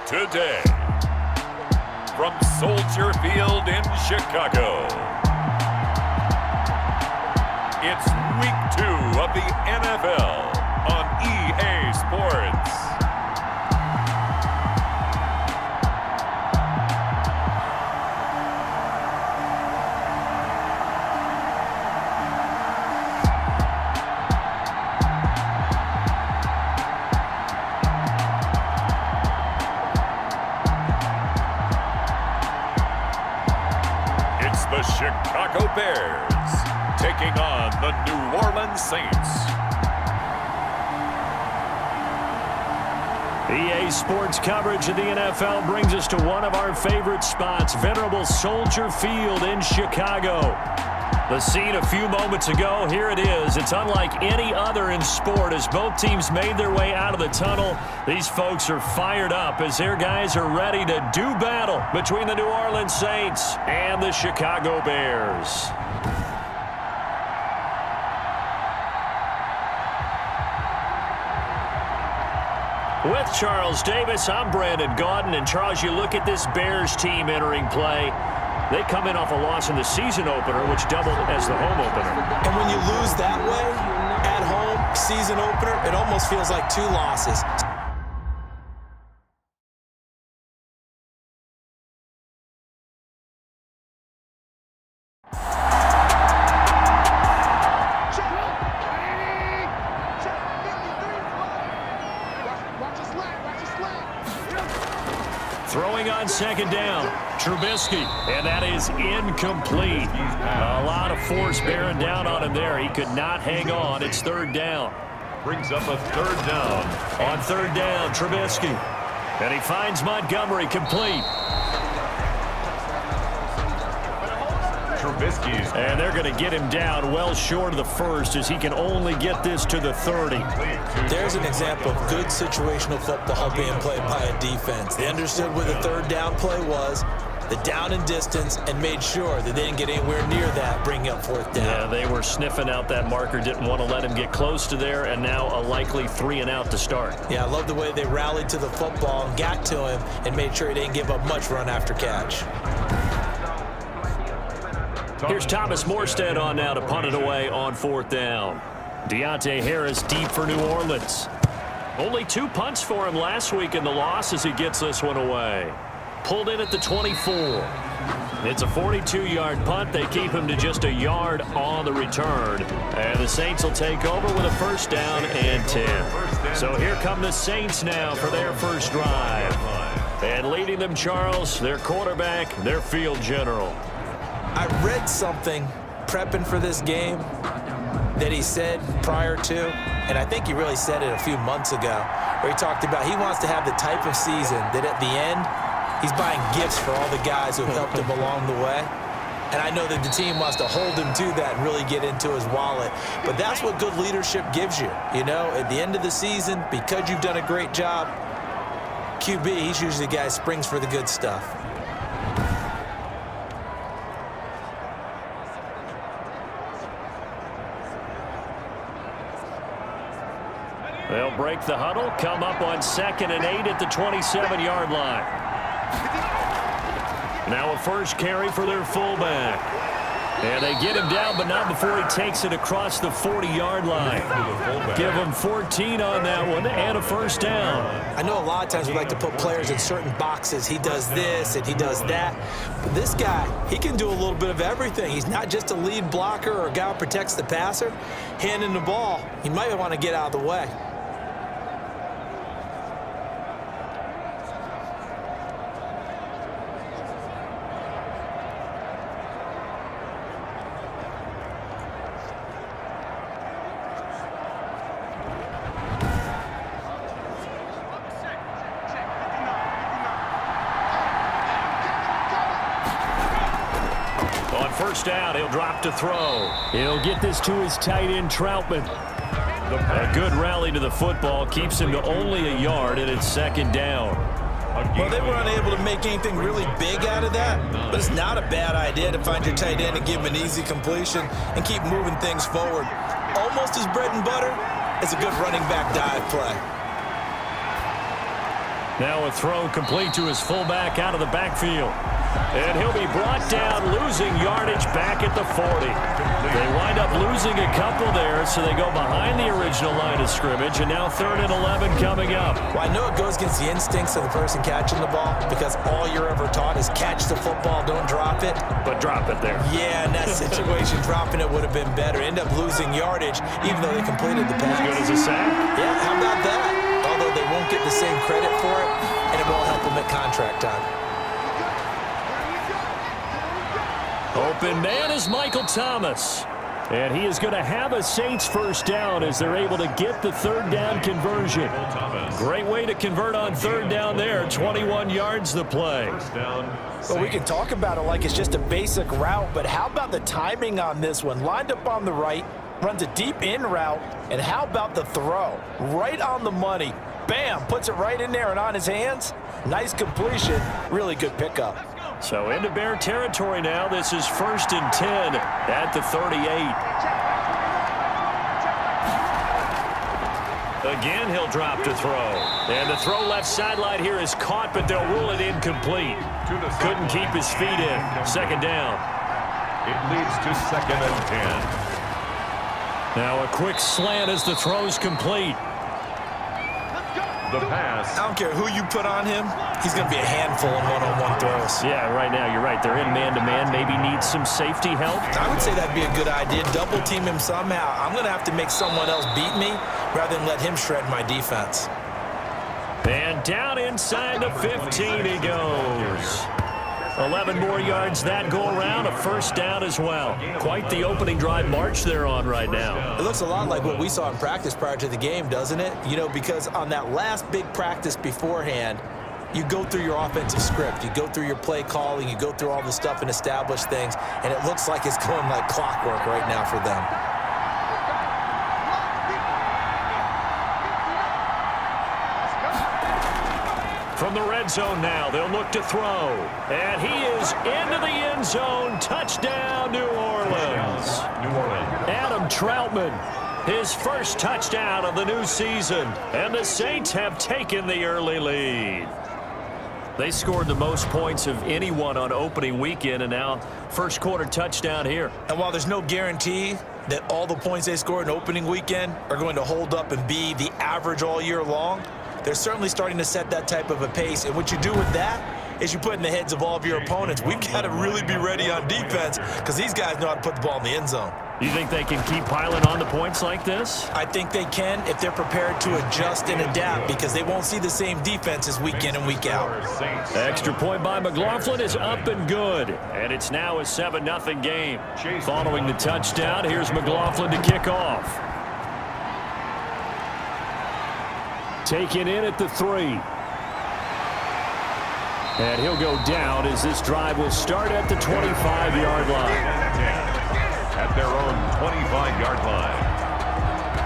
today. From Soldier Field in Chicago, it's Week 2 of the NFL on EA Sports. The Chicago Bears taking on the New Orleans Saints. EA Sports coverage of the NFL brings us to one of our favorite spots, venerable Soldier Field in Chicago. The scene a few moments ago, here it is. It's unlike any other in sport as both teams made their way out of the tunnel. These folks are fired up as their guys are ready to do battle between the New Orleans Saints and the Chicago Bears. With Charles Davis, I'm Brandon Gaudin. And Charles, you look at this Bears team entering play. They come in off a loss in the season opener, which doubled as the home opener. And when you lose that way, at home, season opener, it almost feels like two losses. Throwing on second down, Trubisky, and that is incomplete. A lot of force bearing down on him there. He could not hang on. It's third down. Brings up a third down. On third down, Trubisky. And he finds Montgomery complete. Trubisky's. And they're going to get him down well short of the first as he can only get this to the 30. There's an example of good situational football being played by a defense. They understood where the third down play was, the down and distance, and made sure that they didn't get anywhere near that, bringing up fourth down. Yeah, they were sniffing out that marker, didn't want to let him get close to there, and now a likely 3 and out to start. Yeah, I love the way they rallied to the football and got to him and made sure he didn't give up much run after catch. Here's Thomas Morstead on now to punt it away on fourth down. Deontay Harris deep for New Orleans. Only 2 punts for him last week in the loss as he gets this one away. Pulled in at the 24. It's a 42-yard punt. They keep him to just a yard on the return. And the Saints will take over with a first down and 10. So here come the Saints now for their first drive. And leading them, Charles, their quarterback, their field general. I read something prepping for this game that he said prior to, and I think he really said it a few months ago, where he talked about he wants to have the type of season that at the end, he's buying gifts for all the guys who have helped him along the way. And I know that the team wants to hold him to that and really get into his wallet. But that's what good leadership gives you. You know, at the end of the season, because you've done a great job, QB, he's usually the guy who springs for the good stuff. They'll break the huddle, come up on 2nd and 8 at the 27-yard line. Now a first carry for their fullback. And they get him down, but not before he takes it across the 40-yard line. Give him 14 on that one and a first down. I know a lot of times we like to put players in certain boxes. He does this and he does that. But this guy, he can do a little bit of everything. He's not just a lead blocker or a guy who protects the passer. Handing the ball, he might want to get out of the way. First down, he'll drop to throw. He'll get this to his tight end, Troutman. A good rally to the football keeps him to only a yard, and it's second down. Well, they were unable to make anything really big out of that, but it's not a bad idea to find your tight end and give him an easy completion and keep moving things forward. Almost as bread and butter as a good running back dive play. Now a throw complete to his fullback out of the backfield. And he'll be brought down, losing yardage back at the 40. They wind up losing a couple there, so they go behind the original line of scrimmage, and now 3rd and 11 coming up. Well, I know it goes against the instincts of the person catching the ball because all you're ever taught is catch the football, don't drop it. But drop it there. Yeah, in that situation, dropping it would have been better. End up losing yardage, even though they completed the pass. As good as a sack? Yeah, how about that? Although they won't get the same credit for it, and it won't help them at contract time. Open man is Michael Thomas. And he is going to have a Saints first down as they're able to get the 3rd down conversion. Great way to convert on 3rd down there. 21 yards the play. Well, we can talk about it like it's just a basic route, but how about the timing on this one? Lined up on the right, runs a deep in route, and how about the throw? Right on the money. Bam, puts it right in there and on his hands. Nice completion. Really good pickup. So into Bear territory now. This is 1st and 10 at the 38. Again, he'll drop to throw. And the throw left sideline here is caught, but they'll rule it incomplete. Couldn't keep his feet in. 2nd down. It leads to 2nd and 10. Now a quick slant as the throw's complete. The pass. I don't care who you put on him, he's going to be a handful in one-on-one throws. Yeah, right now you're right. They're in man-to-man. Maybe need some safety help. I would say that'd be a good idea. Double team him somehow. I'm going to have to make someone else beat me rather than let him shred my defense. And down inside the 15 he goes. 11 more yards that go around, a first down as well. Quite the opening drive march they're on right now. It looks a lot like what we saw in practice prior to the game, doesn't it? You know, because on that last big practice beforehand, you go through your offensive script. You go through your play calling. You go through all the stuff and establish things. And it looks like it's going like clockwork right now for them. From the red zone now, they'll look to throw. And he is into the end zone. Touchdown, New Orleans. Adam Troutman, his first touchdown of the new season. And the Saints have taken the early lead. They scored the most points of anyone on opening weekend, and now first quarter touchdown here. And while there's no guarantee that all the points they scored in opening weekend are going to hold up and be the average all year long, they're certainly starting to set that type of a pace. And what you do with that is you put in the heads of all of your opponents, we've got to really be ready on defense because these guys know how to put the ball in the end zone. You think they can keep piling on the points like this? I think they can if they're prepared to adjust and adapt because they won't see the same defenses week in and week out. Extra point by McLaughlin is up and good. And it's now a 7-0 game. Following the touchdown, here's McLaughlin to kick off. Taken in at the 3. And he'll go down as this drive will start at the 25-yard line. At their own 25-yard line.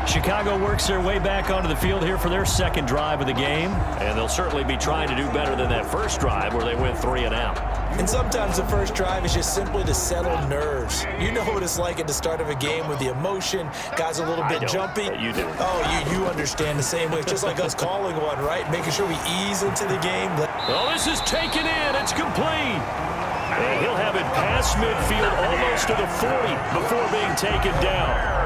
Chicago works their way back onto the field here for their second drive of the game. And they'll certainly be trying to do better than that first drive where they went 3 and out. And sometimes the first drive is just simply to settle nerves. You know what it's like at the start of a game with the emotion, guys a little bit jumpy. You do. Oh, you understand the same way. It's just like us calling one, right? Making sure we ease into the game. Oh, this is taken in. It's complete. And he'll have it past midfield almost to the 40 before being taken down.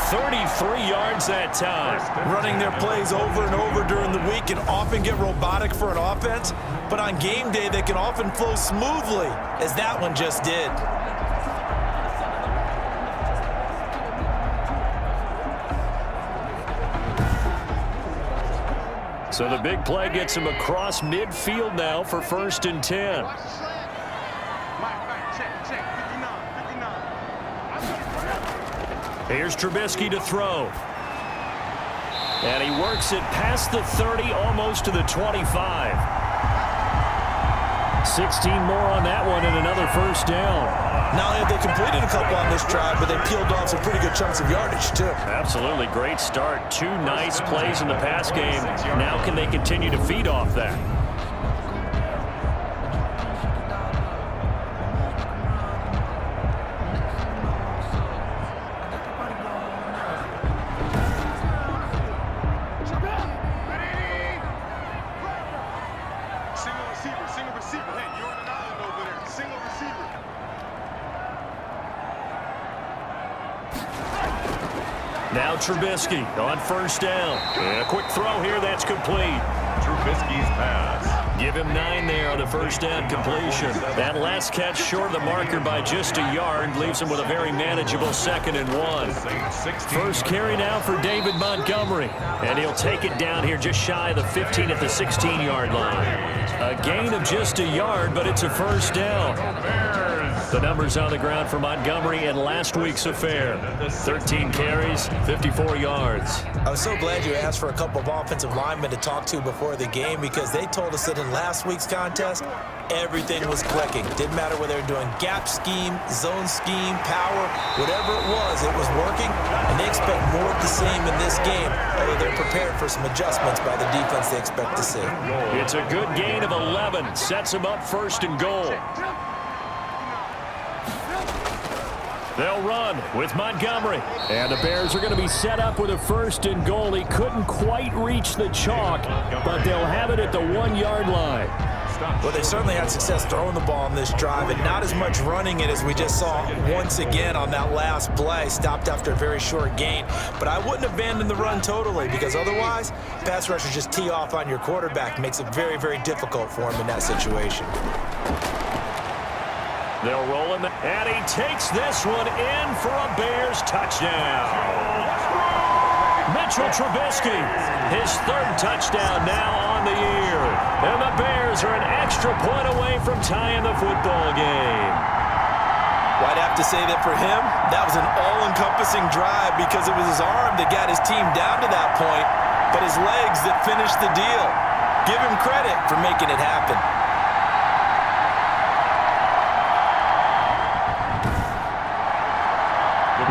33 yards that time. Running their plays over and over during the week can often get robotic for an offense, but on game day they can often flow smoothly, as that one just did. So the big play gets him across midfield now for 1st and 10. Here's Trubisky to throw. And he works it past the 30, almost to the 25. 16 more on that one and another first down. Not only have they completed a couple on this drive, but they peeled off some pretty good chunks of yardage, too. Absolutely. Great start. 2 nice plays in the pass game. Now can they continue to feed off that? receiver, single receiver. Hey, you're on an island over there. Single receiver. Now Trubisky on first down. And a quick throw here that's complete. Trubisky's pass. Give him 9 there on the first down completion. That last catch short of the marker by just a yard leaves him with a very manageable 2nd and 1. First carry now for David Montgomery. And he'll take it down here just shy of the 15 at the 16-yard line. A gain of just a yard, but it's a first down. The numbers on the ground for Montgomery in last week's affair. 13 carries, 54 yards. I was so glad you asked for a couple of offensive linemen to talk to before the game because they told us that in last week's contest, everything was clicking. Didn't matter whether they were doing gap scheme, zone scheme, power, whatever it was working, and they expect more of the same in this game, although they're prepared for some adjustments by the defense they expect to see. It's a good gain of 11. Sets him up 1st and goal. They'll run with Montgomery. And the Bears are going to be set up with a 1st and goal. He couldn't quite reach the chalk, but they'll have it at the 1-yard line. Well, they certainly had success throwing the ball in this drive, and not as much running it as we just saw once again on that last play. Stopped after a very short gain. But I wouldn't abandon the run totally because otherwise, pass rushers just tee off on your quarterback. Makes it very, very difficult for him in that situation. They'll roll him, and he takes this one in for a Bears touchdown. Mitchell Trubisky, his 3rd touchdown now on the year. And the Bears are an extra point away from tying the football game. Well, I'd have to say that for him, that was an all-encompassing drive because it was his arm that got his team down to that point, but his legs that finished the deal. Give him credit for making it happen.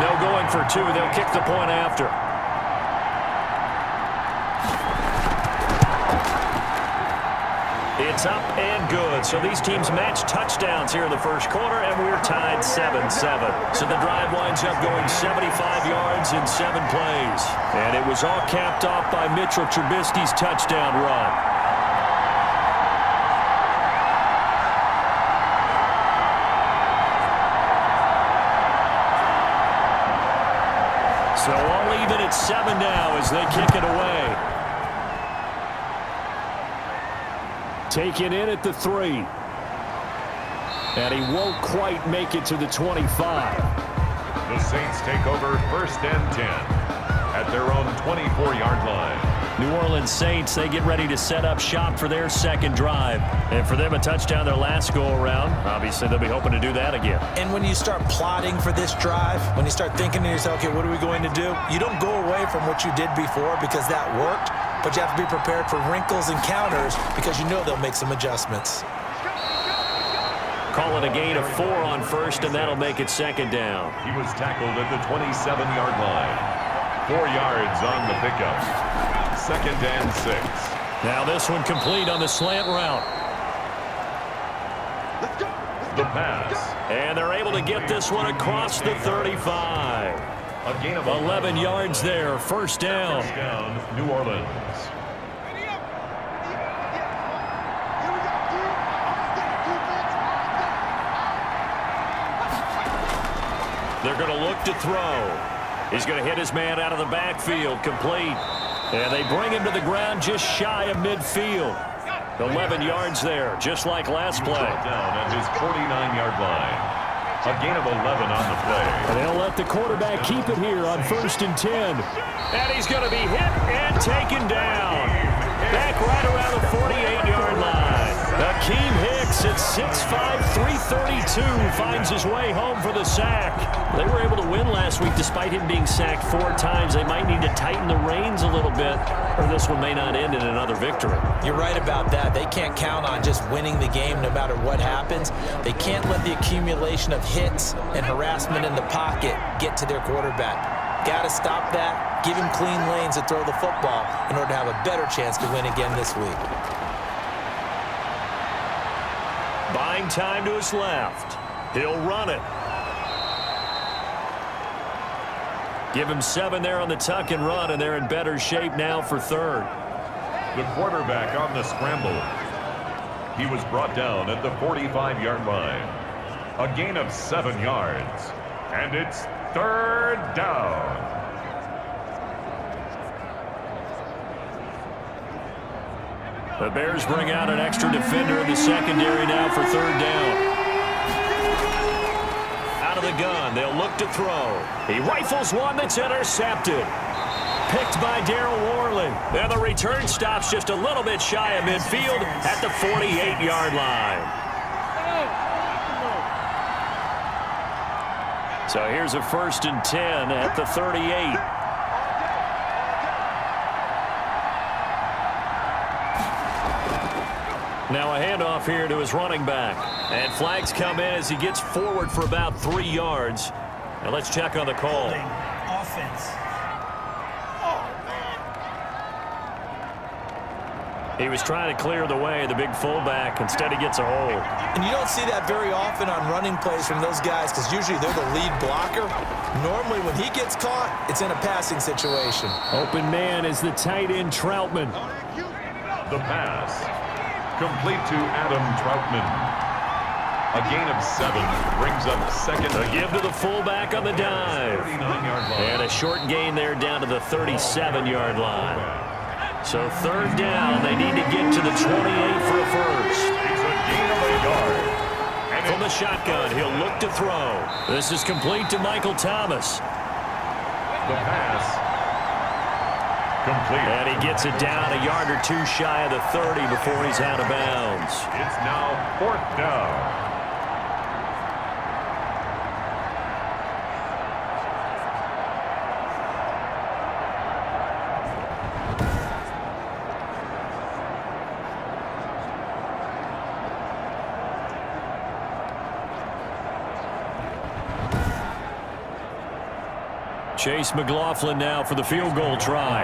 No going for 2. They'll kick the point after. It's up and good. So these teams match touchdowns here in the first quarter, and we're tied 7-7. So the drive winds up going 75 yards in 7 plays. And it was all capped off by Mitchell Trubisky's touchdown run. So all even at 7 now as they kick it away. Taken in at the 3. And he won't quite make it to the 25. The Saints take over 1st and 10 at their own 24-yard line. New Orleans Saints, they get ready to set up shop for their 2nd drive. And for them, a touchdown their last go-around. Obviously, they'll be hoping to do that again. And when you start plotting for this drive, when you start thinking to yourself, okay, what are we going to do? You don't go away from what you did before because that worked, but you have to be prepared for wrinkles and counters because you know they'll make some adjustments. Call it a gain of 4 on 1st, and that'll make it 2nd down. He was tackled at the 27-yard line. 4 yards on the pickup. 2nd and 6. Now this one complete on the slant route. The pass. And they're able to get this one across the 35. A gain of 11 yards there, 1st down. First down, New Orleans. They're going to look to throw. He's going to hit his man out of the backfield, complete. And they bring him to the ground just shy of midfield. 11 yards there, just like last play. Down at his 49-yard line. A gain of 11 on the play. And they'll let the quarterback keep it here on 1st and 10. And he's going to be hit and taken down. Back right around the 48-yard line. Akeem Hicks at 6'5", 332 finds his way home for the sack. They were able to win last week despite him being sacked 4 times. They might need to tighten the reins a little bit, or this one may not end in another victory. You're right about that. They can't count on just winning the game no matter what happens. They can't let the accumulation of hits and harassment in the pocket get to their quarterback. Got to stop that, give him clean lanes to throw the football in order to have a better chance to win again this week. Buying time to his left. He'll run it. Give him 7 there on the tuck and run, and they're in better shape now for 3rd. The quarterback on the scramble. He was brought down at the 45-yard line. A gain of 7 yards. And it's third down. The Bears bring out an extra defender in the secondary now for third down. Out of the gun, they'll look to throw. He rifles one that's intercepted. Picked by Darryl Worley. And the return stops just a little bit shy of midfield at the 48-yard line. So here's a 1st and 10 at the 38. Now a handoff here to his running back. And flags come in as he gets forward for about 3 yards. And let's check on the call. Offense. He was trying to clear the way, the big fullback. Instead, he gets a hold. And you don't see that very often on running plays from those guys because usually they're the lead blocker. Normally, when he gets caught, it's in a passing situation. Open man is the tight end, Troutman. The pass. Complete to Adam Troutman. A gain of 7 brings up second. A give to the fullback on the dive. 39-yard line. And a short gain there down to the 37-yard line. So third down, they need to get to the 28 for a first. It's a gain of a yard. And From the shotgun, he'll look to throw. This is complete to Michael Thomas. the pass. Complete. And he gets it down a yard or two shy of the 30 before he's out of bounds. It's now 4th down. Chase McLaughlin now for the field goal try.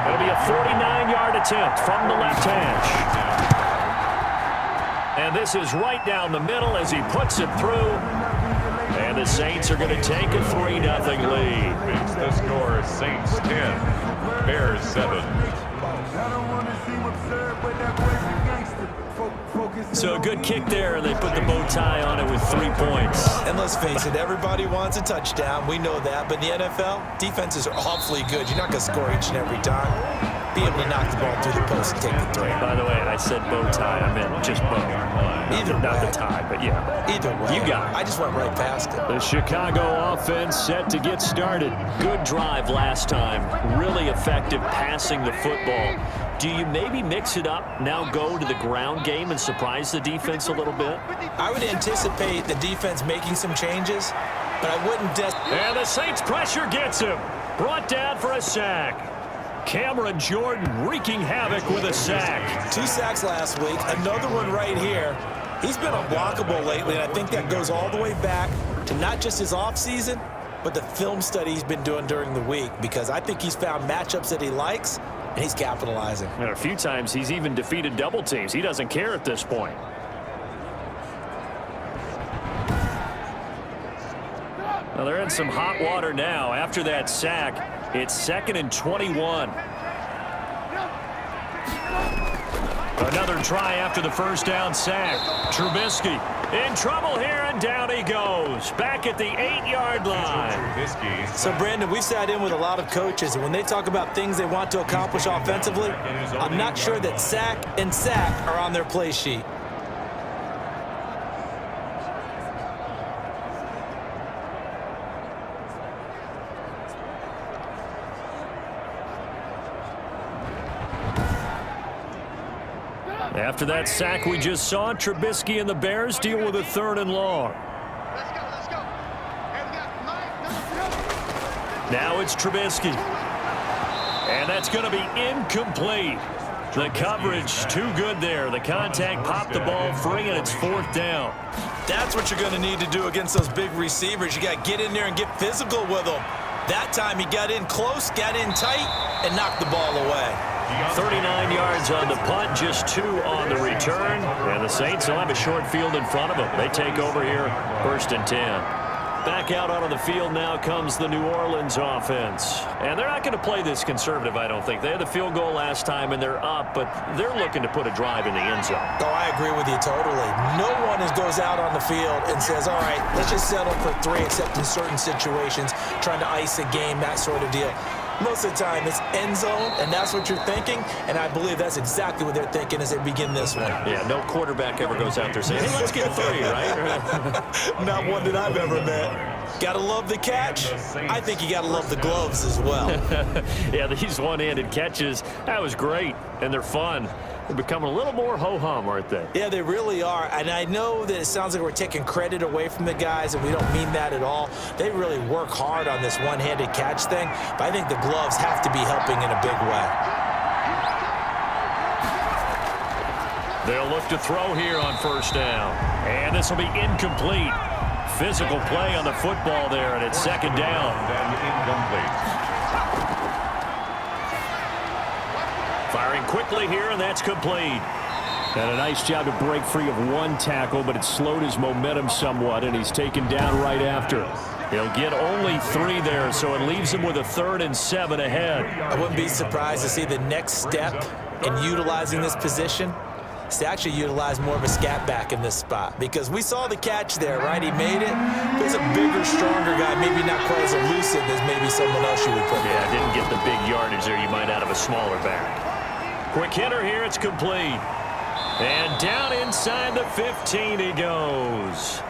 It'll be a 49-yard attempt from the left hash. And this is right down the middle as he puts it through. And the Saints are going to take a 3-0 lead. Makes the score Saints 10, Bears 7. So a good kick there, and they put the bow tie on it with 3 points. And let's face it, everybody wants a touchdown. We know that. But in the NFL, defenses are awfully good. You're not going to score each and every time. Be able to knock the ball through the post and take the 3. By the way, I said bow tie. I meant just bow. Either Not way. the tie, but yeah. Either way. You got it. I just went right past it. The Chicago offense set to get started. Good drive last time. Really effective passing the football. Do you maybe mix it up, now go to the ground game and surprise the defense a little bit? I would anticipate the defense making some changes, but I wouldn't And the Saints pressure gets him. Brought down for a sack. Cameron Jordan wreaking havoc with a sack. 2 sacks last week, another one right here. He's been unblockable lately, and I think that goes all the way back to not just his offseason, but the film study he's been doing during the week, because I think he's found matchups that he likes, and he's capitalizing. And a few times he's even defeated double teams. He doesn't care at this point. Well, they're in some hot water now. After that sack, it's 2nd and 21. Another try after the first down sack. Trubisky in trouble here, and down he goes. Back at the 8-yard line. So, Brandon, we've sat in with a lot of coaches, and when they talk about things they want to accomplish offensively, I'm not sure that sack and sack are on their play sheet. After that sack we just saw, Trubisky and the Bears deal with a 3rd and long. Let's go, let's go. Hey, we got Mike. Now it's Trubisky. And that's going to be incomplete. The coverage too good there. The contact popped the ball free, and it's 4th down. That's what you're going to need to do against those big receivers. You got to get in there and get physical with them. That time he got in close, got in tight, and knocked the ball away. 39 yards on the punt, just 2 on the return. And the Saints will have a short field in front of them. They take over here, 1st and 10. Back out onto the field now comes the New Orleans offense. And they're not going to play this conservative, I don't think. They had the field goal last time, and they're up, but they're looking to put a drive in the end zone. Oh, I agree with you totally. No one goes out on the field and says, all right, let's just settle for 3, except in certain situations, trying to ice a game, that sort of deal. Most of the time, it's end zone, and that's what you're thinking, and I believe that's exactly what they're thinking as they begin this one. Yeah, no quarterback ever goes out there saying, hey, let's get 3, right? Not one that I've ever met. Gotta love the catch. I think you gotta love the gloves as well. Yeah, these one-handed catches, that was great, and they're fun. They're becoming a little more ho-hum, aren't they? Yeah, they really are. And I know that it sounds like we're taking credit away from the guys, and we don't mean that at all. They really work hard on this one-handed catch thing, but I think the gloves have to be helping in a big way. They'll look to throw here on first down. And this will be incomplete. Physical play on the football there, and it's second down. And incomplete. Firing quickly here, and that's complete. And a nice job to break free of one tackle, but it slowed his momentum somewhat, and he's taken down right after. He'll get only 3 there, so it leaves him with a 3rd and 7 ahead. I wouldn't be surprised to see the next step in utilizing this position is to actually utilize more of a scat back in this spot, because we saw the catch there, right? He made it. There's a bigger, stronger guy, maybe not quite as elusive as maybe someone else you would put. Yeah, didn't get the big yardage there you might out of a smaller back. Quick hitter here, it's complete. And down inside the 15 he goes.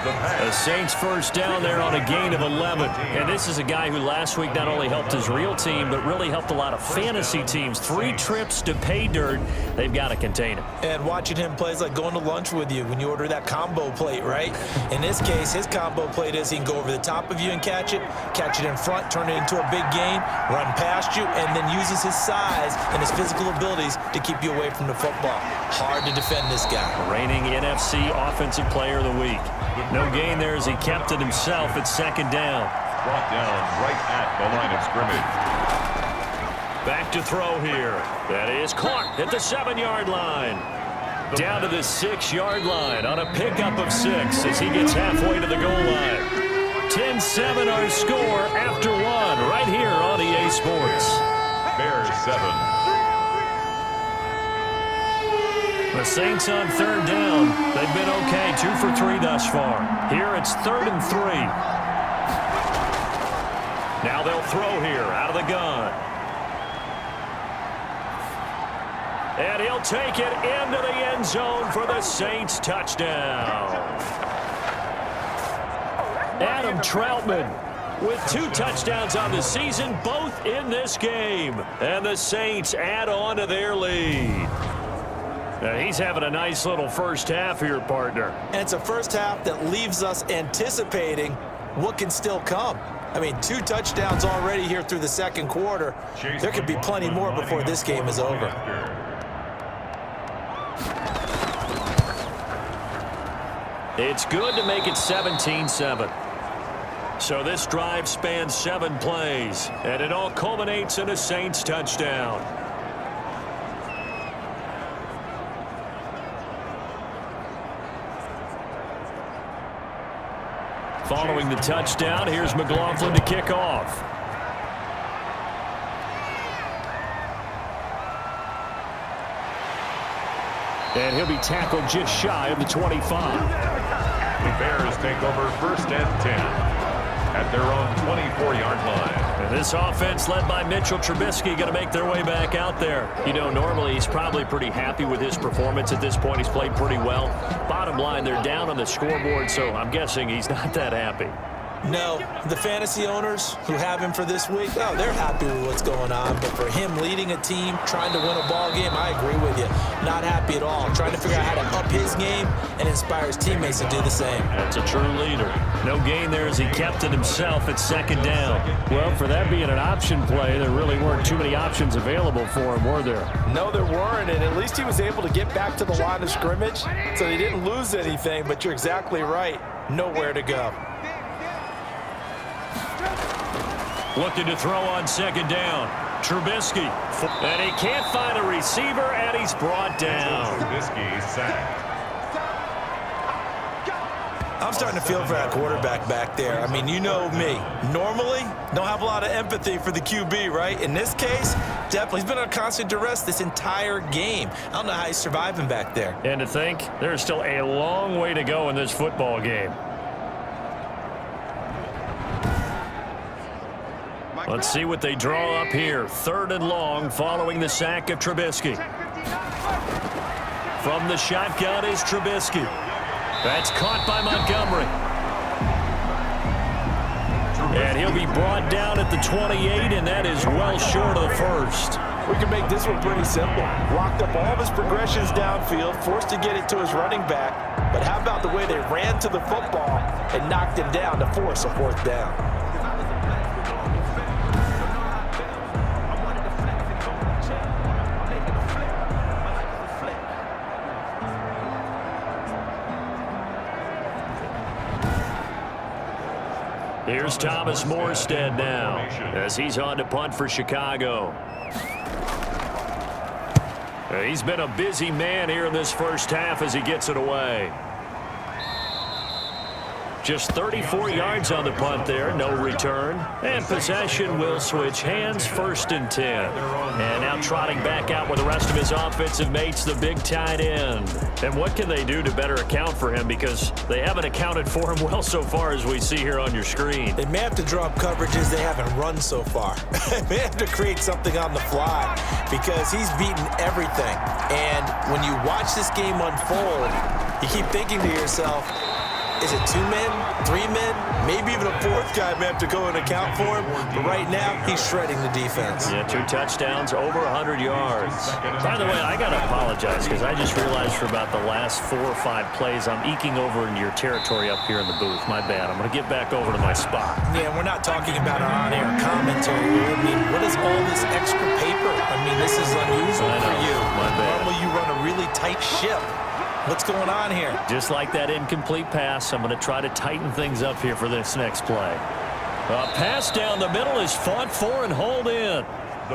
The Saints first down there on a gain of 11. And this is a guy who last week not only helped his real team, but really helped a lot of fantasy teams. 3 trips to pay dirt. They've got to contain him. And watching him play is like going to lunch with you when you order that combo plate, right? In this case, his combo plate is he can go over the top of you and catch it in front, turn it into a big gain, run past you, and then uses his size and his physical abilities to keep you away from the football. Hard to defend this guy. Reigning NFC Offensive Player of the Week. No gain there as he kept it himself at second down. Brought down right at the line of scrimmage. Back to throw here. That is Clark at the 7-yard line. Down to the 6-yard line on a pickup of 6 as he gets halfway to the goal line. 10-7 our score after 1 right here on EA Sports. Bears 7. The Saints on 3rd down. They've been okay, 2 for 3 thus far. Here it's 3rd and 3. Now they'll throw here out of the gun. And he'll take it into the end zone for the Saints touchdown. Adam Troutman with 2 touchdowns on the season, both in this game. And the Saints add on to their lead. Now he's having a nice little first half here, partner. And it's a first half that leaves us anticipating what can still come. I mean, 2 touchdowns already here through the second quarter. There could be plenty more before this game is over. It's good to make it 17-7. So this drive spans 7 plays, and it all culminates in a Saints touchdown. Following the touchdown, here's McLaughlin to kick off. And he'll be tackled just shy of the 25. The Bears take over 1st and 10 at their own 24-yard line. And this offense led by Mitchell Trubisky going to make their way back out there. You know, normally he's probably pretty happy with his performance at this point. He's played pretty well. Bottom line, they're down on the scoreboard, so I'm guessing he's not that happy. No, the fantasy owners who have him for this week, oh, they're happy with what's going on. But for him leading a team, trying to win a ball game, I agree with you. Not happy at all. Trying to figure out how to up his game and inspire his teammates to do the same. That's a true leader. No gain there as he kept it himself at second down. Well, for that being an option play, there really weren't too many options available for him, were there? No, there weren't, and at least he was able to get back to the line of scrimmage, so he didn't lose anything, but you're exactly right. Nowhere to go. Looking to throw on second down. Trubisky. And he can't find a receiver, and he's brought down. Trubisky sacked. I'm starting to feel for that quarterback back there. I mean, you know me. Normally, don't have a lot of empathy for the QB, right? In this case, definitely. He's been on constant duress this entire game. I don't know how he's surviving back there. And to think, there's still a long way to go in this football game. Let's see what they draw up here. 3rd and long following the sack of Trubisky. From the shotgun is Trubisky. That's caught by Montgomery. And he'll be brought down at the 28, and that is well short of the first. We can make this one pretty simple. Locked up all of his progressions downfield, forced to get it to his running back. But how about the way they ran to the football and knocked him down to force a 4th down? Here's Thomas Morstead now as he's on to punt for Chicago. He's been a busy man here in this first half as he gets it away. Just 34 yards on the punt there, no return. And possession will switch hands, 1st and 10. And now trotting back out with the rest of his offensive mates, the big tight end. And what can they do to better account for him? Because they haven't accounted for him well so far, as we see here on your screen. They may have to draw up coverages they haven't run so far. They may have to create something on the fly because he's beaten everything. And when you watch this game unfold, you keep thinking to yourself, is it 2 men, 3 men, maybe even a 4th guy may have to go and account for him? But right now, he's shredding the defense. Yeah, 2 touchdowns, over 100 yards. By the way, I got to apologize because I just realized for about the last 4 or 5 plays, I'm eking over into your territory up here in the booth. My bad. I'm going to get back over to my spot. Yeah, we're not talking about an on-air commentary. I mean, what is all this extra paper? I mean, this is unusual for you. My bad. Normally, you run a really tight ship. What's going on here? Just like that incomplete pass, I'm going to try to tighten things up here for this next play. A pass down the middle is fought for and hauled in.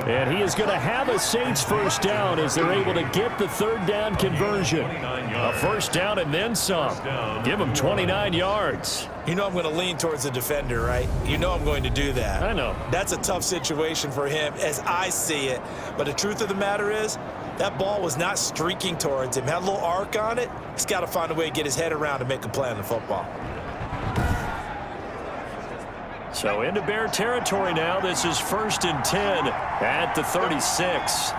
And he is going to have a Saints 1st down as they're able to get the 3rd down conversion. A 1st down and then some. Give him 29 yards. You know I'm going to lean towards the defender, right? You know I'm going to do that. I know. That's a tough situation for him as I see it. But the truth of the matter is, that ball was not streaking towards him. Had a little arc on it. He's got to find a way to get his head around and make a play on the football. So into Bear territory now. This is 1st and 10 at the 36.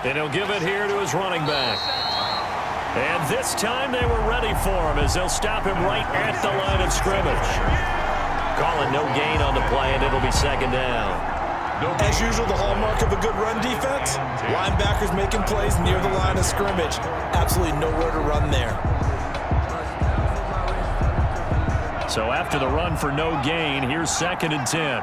And he'll give it here to his running back. And this time they were ready for him as they'll stop him right at the line of scrimmage. Calling no gain on the play, and it'll be 2nd down. As usual, the hallmark of a good run defense, linebackers making plays near the line of scrimmage. Absolutely nowhere to run there. So after the run for no gain, here's 2nd and 10.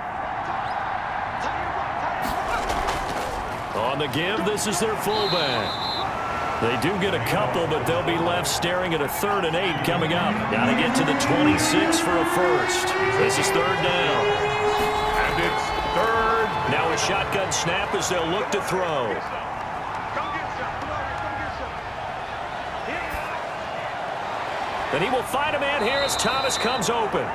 On the give, this is their fullback. They do get a couple, but they'll be left staring at a 3rd and 8 coming up. Got to get to the 26 for a 1st. This is 3rd down. And it's 3rd. Now a shotgun snap as they'll look to throw. And he will find a man here as Thomas comes open.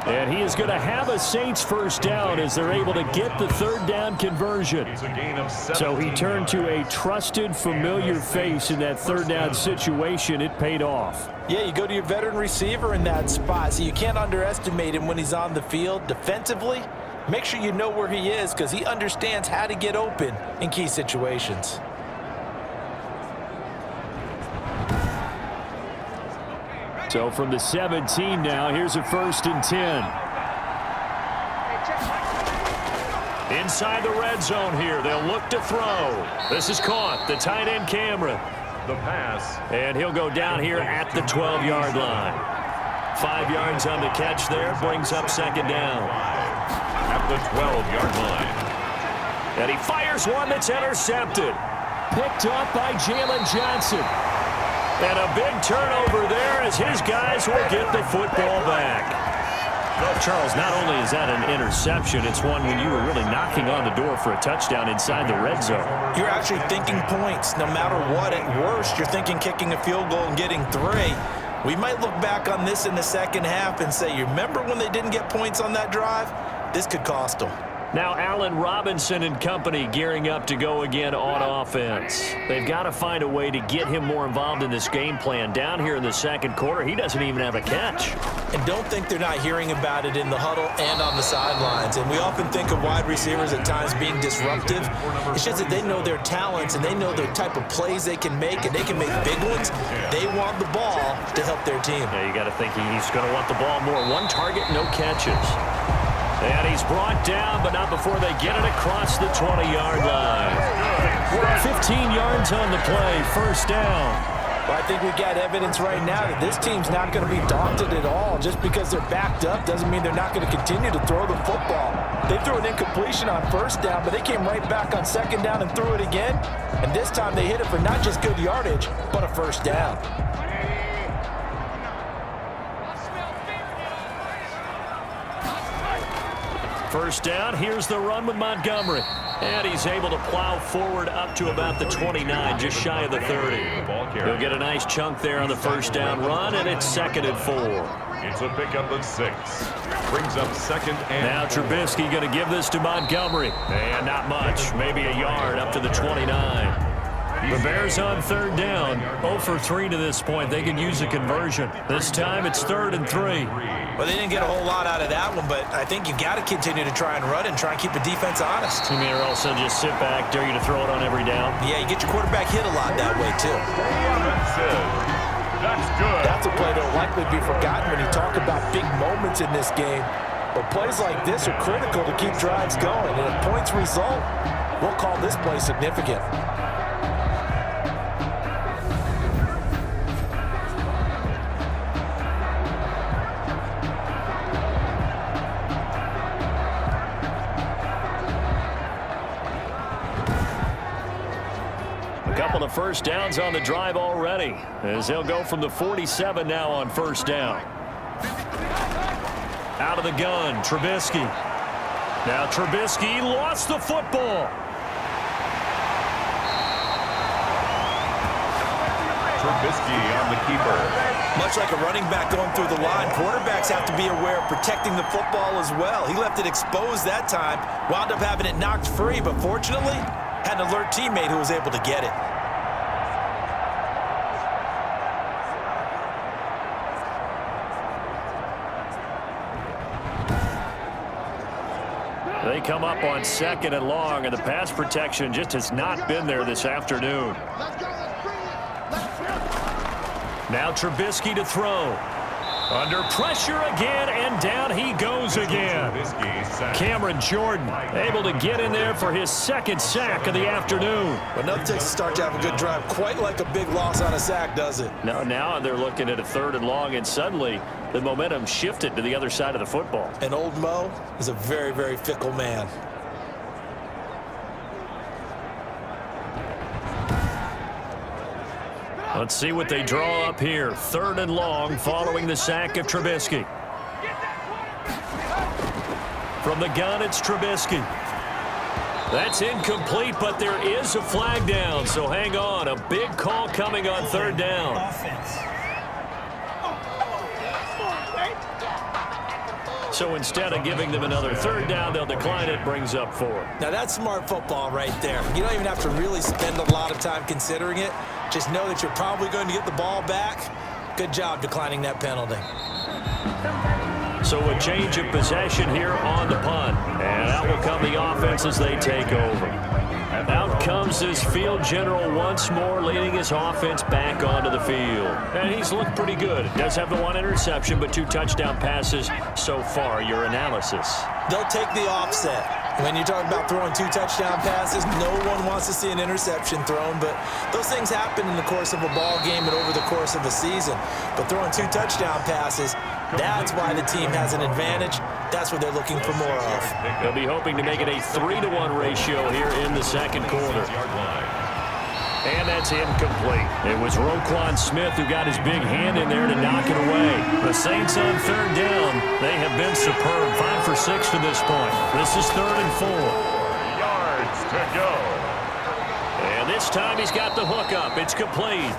And he is going to have a Saints 1st down as they're able to get the 3rd down conversion. It's a gain of 17 So he turned to a trusted, familiar face in that 3rd down situation. It paid off. Yeah, you go to your veteran receiver in that spot, so you can't underestimate him when he's on the field. Defensively, make sure you know where he is because he understands how to get open in key situations. So from the 17 now, here's a 1st and 10. Inside the red zone here, they'll look to throw. This is caught, the tight end Cameron. The pass. And he'll go down here at the 12-yard line. 5 yards on the catch there, brings up 2nd down. At the 12-yard line. And he fires one that's intercepted. Picked up by Jalen Johnson. And a big turnover there as his guys will get the football back. Well, Charles, not only is that an interception, it's one when you were really knocking on the door for a touchdown inside the red zone. You're actually thinking points. No matter what, at worst, you're thinking kicking a field goal and getting 3. We might look back on this in the second half and say, you remember when they didn't get points on that drive? This could cost them. Now Allen Robinson and company gearing up to go again on offense. They've got to find a way to get him more involved in this game plan. Down here in the second quarter, he doesn't even have a catch. And don't think they're not hearing about it in the huddle and on the sidelines. And we often think of wide receivers at times being disruptive. It's just that they know their talents and they know the type of plays they can make, and they can make big ones. They want the ball to help their team. Yeah, you got to think he's going to want the ball more. 1 target, no catches. And he's brought down, but not before they get it across the 20-yard line. 15 yards on the play, first down. Well, I think we got evidence right now that this team's not going to be daunted at all. Just because they're backed up doesn't mean they're not going to continue to throw the football. They threw an incompletion on first down, but they came right back on second down and threw it again. And this time they hit it for not just good yardage, but a first down. First down, here's the run with Montgomery. And he's able to plow forward up to about the 29, just shy of the 30. He'll get a nice chunk there on the first down run, and it's 2nd and 4. It's a pickup of 6. Brings up 2nd and Now 4. Trubisky going to give this to Montgomery. And not much, maybe a yard up to the 29. The Bears on third down, 0 for 3 to this point. They can use a conversion. This time it's 3rd and 3. Well, they didn't get a whole lot out of that one, but I think you got to continue to try and run and try and keep the defense honest. You mean or else they'll just sit back, dare you to throw it on every down? Yeah, you get your quarterback hit a lot that way, too. That's good. That's a play that'll likely be forgotten when you talk about big moments in this game. But plays like this are critical to keep drives going. And if points result, we'll call this play significant. Couple of first downs on the drive already, as they'll go from the 47 now on first down. Out of the gun, Trubisky. Now Trubisky lost the football. Trubisky on the keeper. Much like a running back going through the line, quarterbacks have to be aware of protecting the football as well. He left it exposed that time, wound up having it knocked free, but fortunately, had an alert teammate who was able to get it. They come up on 2nd and long, and the pass protection just has not been there this afternoon. Let's go. Let's bring it. Let's go. Now Trubisky to throw. Under pressure again, and down he goes again. Trubisky sacked. Cameron Jordan able to get in there for his 2nd sack of the afternoon. But nothing takes a start to have a good drive quite like a big loss on a sack, does it? Now they're looking at a 3rd and long, and suddenly the momentum shifted to the other side of the football. And old Mo is a very, very fickle man. Let's see what they draw up here. 3rd and long following the sack of Trubisky. From the gun, it's Trubisky. That's incomplete, but there is a flag down, so hang on. A big call coming on 3rd down. So instead of giving them another 3rd down, they'll decline it, brings up 4. Now, that's smart football right there. You don't even have to really spend a lot of time considering it. Just know that you're probably going to get the ball back. Good job declining that penalty. So a change of possession here on the punt. And out will come the offense as they take over. Out comes his field general once more, leading his offense back onto the field. And he's looked pretty good. Does have the 1 interception, but 2 touchdown passes so far. Your analysis? They'll take the offset. When you're talking about throwing 2 touchdown passes, no one wants to see an interception thrown, but those things happen in the course of a ball game and over the course of a season. But throwing 2 touchdown passes, that's why the team has an advantage. That's what they're looking for more of. They'll be hoping to make it a 3-to-1 ratio here in the second quarter. And that's incomplete. It was Roquan Smith who got his big hand in there to knock it away. The Saints on third down. They have been superb. 5 for 6 to this point. This is 3rd and 4. Yards to go. And this time he's got the hook up. It's complete.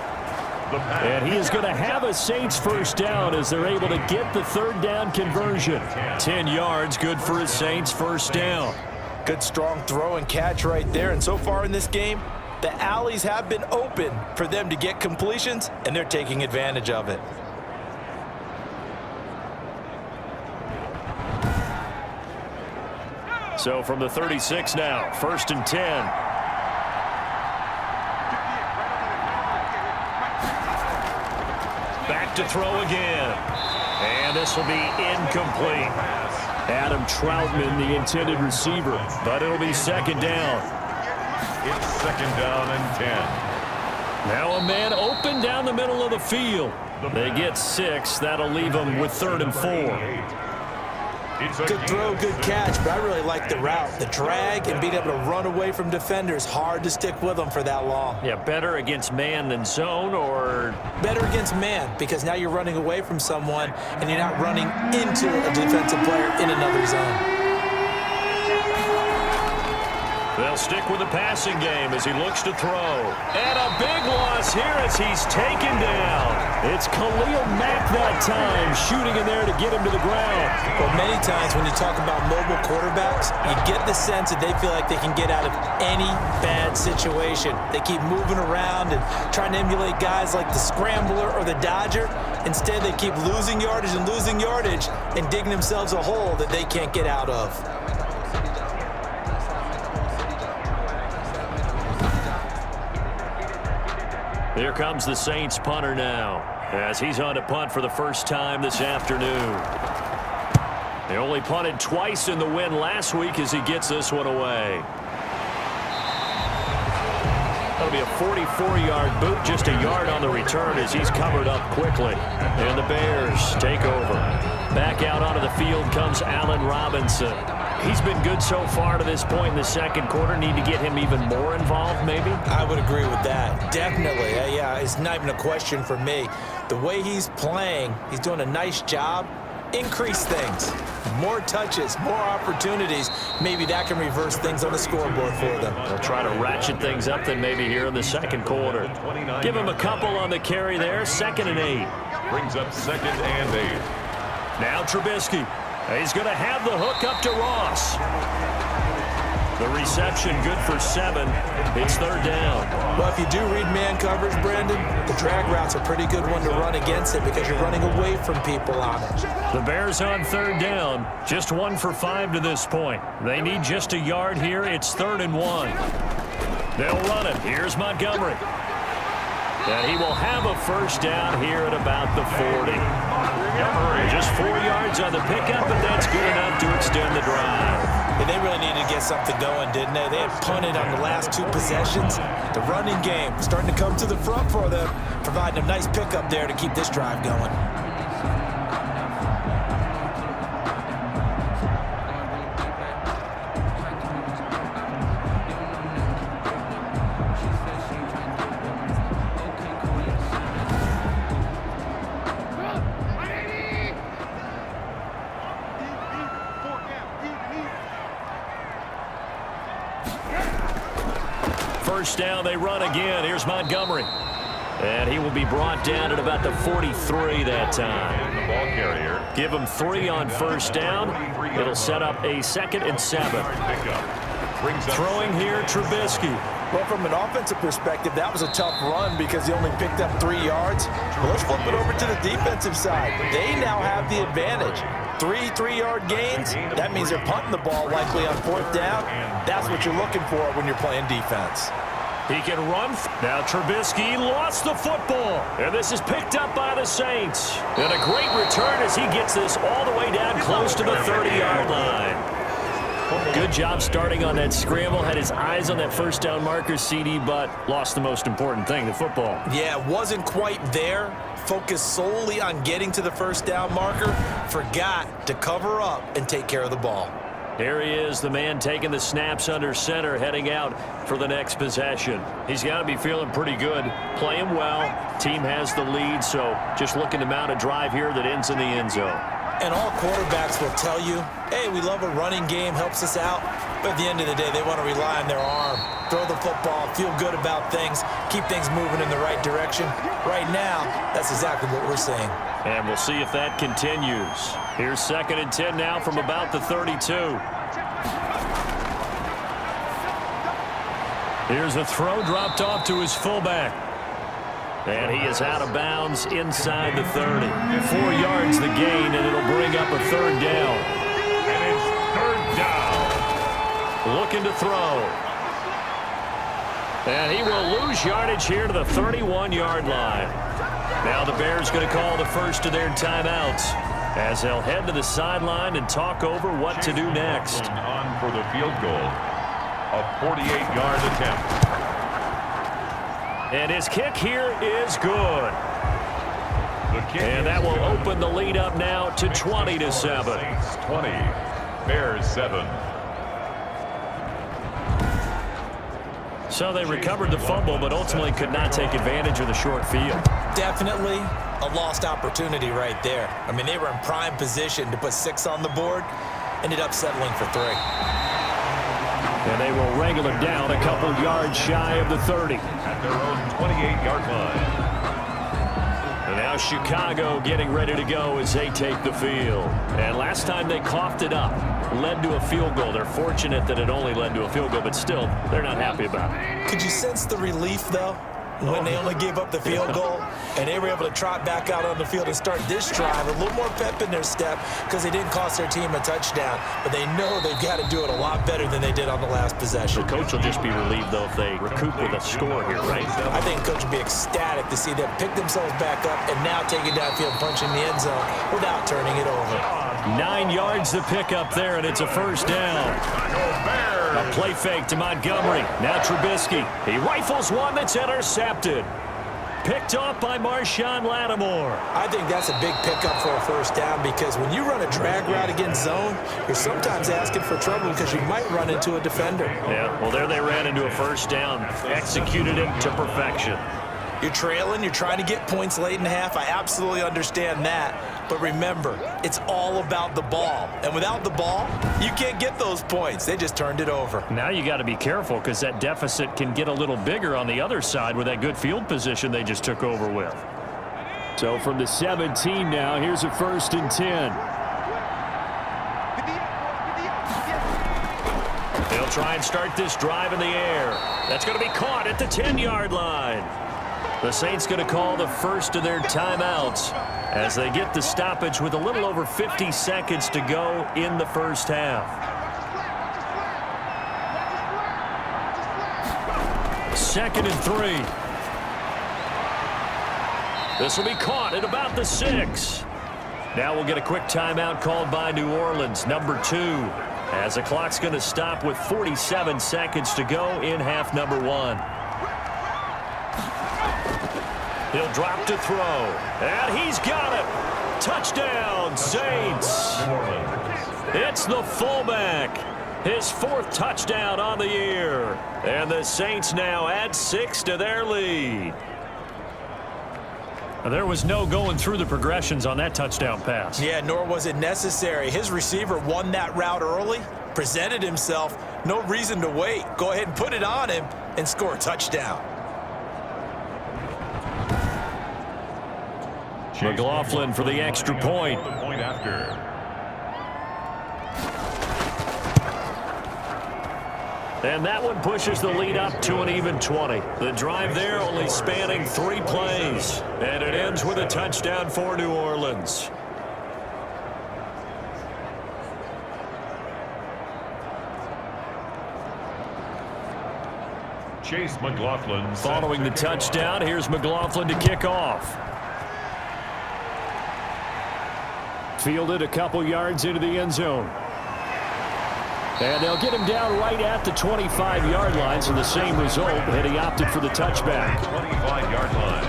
And he is going to have a Saints first down as they're able to get the third down conversion. 10 yards, good for a Saints first down. Good strong throw and catch right there. And so far in this game, the alleys have been open for them to get completions, and they're taking advantage of it. So from the 36 now, 1st and 10. Back to throw again. And this will be incomplete. Adam Troutman, the intended receiver, but it'll be 2nd down. It's 2nd down and 10. Now a man open down the middle of the field. They get 6. That'll leave them with 3rd and 4. Good throw, good catch, but I really like the route. The drag and being able to run away from defenders, hard to stick with them for that long. Yeah, better against man than zone, or? Better against man, because now you're running away from someone and you're not running into a defensive player in another zone. They'll stick with the passing game as he looks to throw. And a big loss here as he's taken down. It's Khalil Mack that time, shooting in there to get him to the ground. Well, many times when you talk about mobile quarterbacks, you get the sense that they feel like they can get out of any bad situation. They keep moving around and trying to emulate guys like the Scrambler or the Dodger. Instead, they keep losing yardage and digging themselves a hole that they can't get out of. Here comes the Saints punter now, as he's on to punt for the first time this afternoon. They only punted twice in the win last week as he gets this one away. That'll be a 44-yard boot, just a yard on the return as he's covered up quickly. And the Bears take over. Back out onto the field comes Allen Robinson. He's been good so far to this point in the second quarter. Need to get him even more involved, maybe? I would agree with that. Definitely. Yeah, it's not even a question for me. The way he's playing, he's doing a nice job. Increase things. More touches, more opportunities. Maybe that can reverse things on the scoreboard for them. They'll try to ratchet things up then maybe here in the second quarter. Give him a couple on the carry there. 2nd and 8. Brings up 2nd and 8. Now Trubisky. He's going to have the hook up to Ross. The reception good for 7. It's 3rd down. Well, if you do read man coverage, Brandon, the drag route's a pretty good one to run against it because you're running away from people on it. The Bears on 3rd down. Just 1 for 5 to this point. They need just a yard here. It's 3rd and 1. They'll run it. Here's Montgomery. And he will have a first down here at about the 40. Just 4 yards on the pickup, and that's good enough to extend the drive. And they really needed to get something going, didn't they? They had punted on the last 2 possessions. The running game starting to come to the front for them, providing a nice pickup there to keep this drive going. First down, they run again. Here's Montgomery. And he will be brought down at about the 43 that time. The ball carrier. Give him 3 on first down. It'll set up a 2nd and 7. Throwing here, Trubisky. Well, from an offensive perspective, that was a tough run because he only picked up 3 yards. Well, let's flip it over to the defensive side. They now have the advantage. 3 3-yard gains. That means they're punting the ball likely on 4th down. That's what you're looking for when you're playing defense. He can run. Now Trubisky lost the football. And this is picked up by the Saints. And a great return as he gets this all the way down close to the 30-yard line. Good job starting on that scramble. Had his eyes on that first down marker, CD, but lost the most important thing, the football. Yeah, wasn't quite there. Focused solely on getting to the first down marker. Forgot to cover up and take care of the ball. Here he is, the man taking the snaps under center, heading out for the next possession. He's got to be feeling pretty good, playing well. Team has the lead, so just looking to mount a drive here that ends in the end zone. And all quarterbacks will tell you, hey, we love a running game, helps us out. But at the end of the day, they want to rely on their arm, throw the football, feel good about things, keep things moving in the right direction. Right now, that's exactly what we're seeing. And we'll see if that continues. Here's 2nd and 10 now from about the 32. Here's a throw dropped off to his fullback. And he is out of bounds inside the 30. 4 yards the gain, and it'll bring up a 3rd down. And it's 3rd down. Looking to throw. And he will lose yardage here to the 31-yard line. Now the Bears going to call the first of their timeouts as they'll head to the sideline and talk over what to do next. On for the field goal. A 48-yard attempt. And his kick here is good. And that will open the lead up now to 20-7. Saints 20, Bears 7. So they recovered the fumble, but ultimately could not take advantage of the short field. Definitely a lost opportunity right there. I mean, they were in prime position to put 6 on the board, ended up settling for 3. And they will wrangle him down a couple yards shy of the 30. At their own 28-yard line. And now Chicago getting ready to go as they take the field. And last time they coughed it up, led to a field goal. They're fortunate that it only led to a field goal, but still, they're not happy about it. Could you sense the relief, though, when they only gave up the field goal and they were able to trot back out on the field and start this drive, a little more pep in their step because they didn't cost their team a touchdown, but they know they've got to do it a lot better than they did on the last possession. The coach will just be relieved, though, if they recoup with a score here, right? I think the coach will be ecstatic to see them pick themselves back up and now take it downfield, punching the end zone without turning it over. 9 yards to pick up there, and it's a 1st down. A play fake to Montgomery. Now Trubisky. He rifles one that's intercepted. Picked off by Marshawn Lattimore. I think that's a big pickup for a 1st down because when you run a drag route against zone, you're sometimes asking for trouble because you might run into a defender. Yeah, well, there they ran into a 1st down. Executed it to perfection. You're trailing, you're trying to get points late in the half. I absolutely understand that. But remember, it's all about the ball. And without the ball, you can't get those points. They just turned it over. Now you got to be careful because that deficit can get a little bigger on the other side with that good field position they just took over with. So from the 17 now, here's a 1st and 10. They'll try and start this drive in the air. That's going to be caught at the 10-yard line. The Saints going to call the first of their timeouts as they get the stoppage with a little over 50 seconds to go in the 1st half. 2nd and 3. This will be caught at about the 6. Now we'll get a quick timeout called by New Orleans, number 2, as the clock's going to stop with 47 seconds to go in half number 1. He'll drop to throw, and he's got it. Touchdown, Saints. It's the fullback. His 4th touchdown on the year. And the Saints now add 6 to their lead. There was no going through the progressions on that touchdown pass. Yeah, nor was it necessary. His receiver won that route early, presented himself. No reason to wait. Go ahead and put it on him and score a touchdown. McLaughlin for the extra point. And that one pushes the lead up to an even 20. The drive there only spanning 3 plays. And it ends with a touchdown for New Orleans. Chase McLaughlin. Following the touchdown, here's McLaughlin to kick off. Fielded a couple yards into the end zone. And they'll get him down right at the 25-yard line, so the same result, and he opted for the touchback. 25-yard line.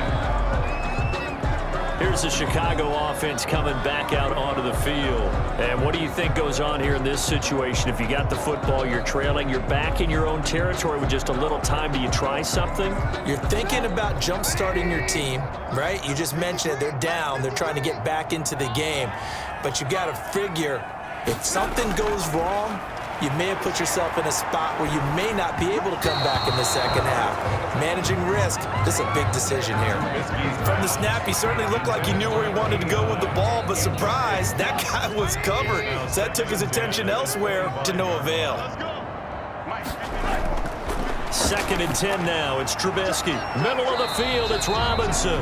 Here's the Chicago offense coming back out onto the field. And what do you think goes on here in this situation? If you got the football, you're trailing, you're back in your own territory with just a little time. Do you try something? You're thinking about jump-starting your team, right? You just mentioned it. They're down. They're trying to get back into the game. But you got to figure if something goes wrong, you may have put yourself in a spot where you may not be able to come back in the second half. Managing risk, this is a big decision here. From the snap, he certainly looked like he knew where he wanted to go with the ball, but surprise, that guy was covered. So that took his attention elsewhere to no avail. 2nd and 10 now. It's Trubisky. Middle of the field, it's Robinson.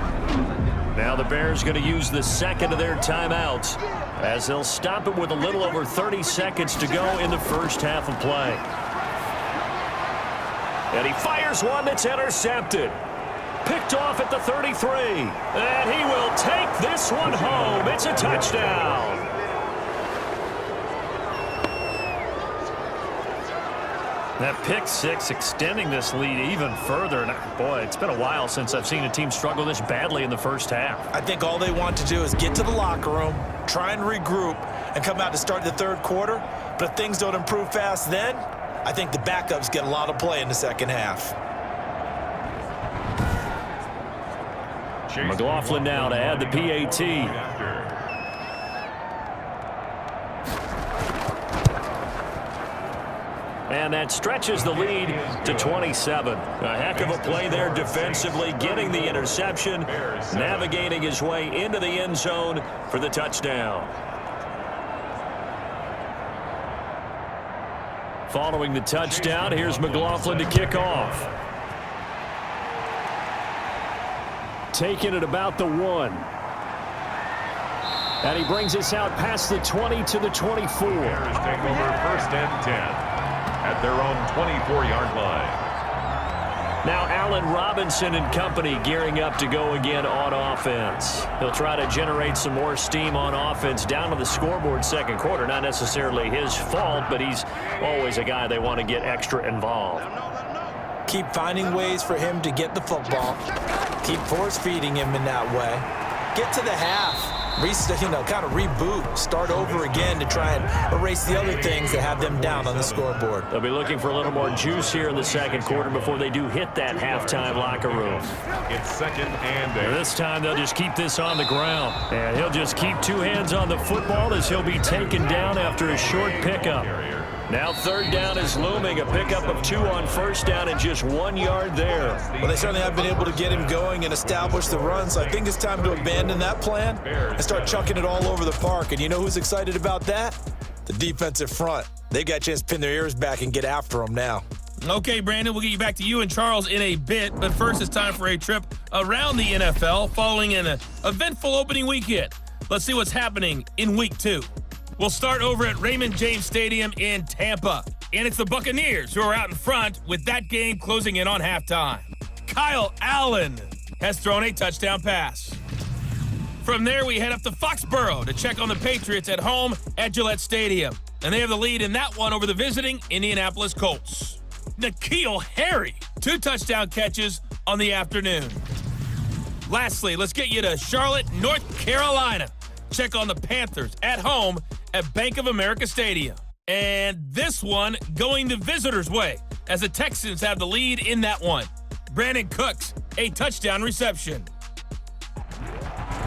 Now the Bears going to use the second of their timeouts as they'll stop it with a little over 30 seconds to go in the first half of play. And he fires one that's intercepted. Picked off at the 33. And he will take this one home. It's a touchdown. That pick six extending this lead even further. And boy, it's been a while since I've seen a team struggle this badly in the first half. I think all they want to do is get to the locker room, try and regroup, and come out to start the third quarter. But if things don't improve fast then, I think the backups get a lot of play in the second half. McLaughlin now to add the PAT. And that stretches the lead to 27. A heck of a play there defensively, getting the interception, navigating his way into the end zone for the touchdown. Following the touchdown, here's McLaughlin to kick off. Taking it about the 1. And he brings us out past the 20 to the 24. Bears take over 1st and 10. At their own 24-yard line. Now Allen Robinson and company gearing up to go again on offense. He'll try to generate some more steam on offense down to the scoreboard second quarter. Not necessarily his fault, but he's always a guy they want to get extra involved. Keep finding ways for him to get the football. Keep force-feeding him in that way. Get to the half. Kind of reboot, start over again to try and erase the other things that have them down on the scoreboard. They'll be looking for a little more juice here in the second quarter before they do hit that halftime locker room. It's 2nd and 8. This time they'll just keep this on the ground. And he'll just keep 2 hands on the football as he'll be taken down after a short pickup. Now 3rd down is looming, a pickup of 2 on 1st down and just 1 yard there. Well, they certainly have been able to get him going and establish the run, so I think it's time to abandon that plan and start chucking it all over the park. And you know who's excited about that? The defensive front. They got a chance to pin their ears back and get after them now. Okay, Brandon, we'll get you back to you and Charles in a bit, but first it's time for a trip around the NFL following an eventful opening weekend. Let's see what's happening in Week 2. We'll start over at Raymond James Stadium in Tampa. And it's the Buccaneers who are out in front with that game closing in on halftime. Kyle Allen has thrown a touchdown pass. From there, we head up to Foxborough to check on the Patriots at home at Gillette Stadium. And they have the lead in that one over the visiting Indianapolis Colts. N'Keal Harry, 2 touchdown catches on the afternoon. Lastly, let's get you to Charlotte, North Carolina. Check on the Panthers at home at Bank of America Stadium. And this one going the visitors' way as the Texans have the lead in that one. Brandon Cooks, a touchdown reception.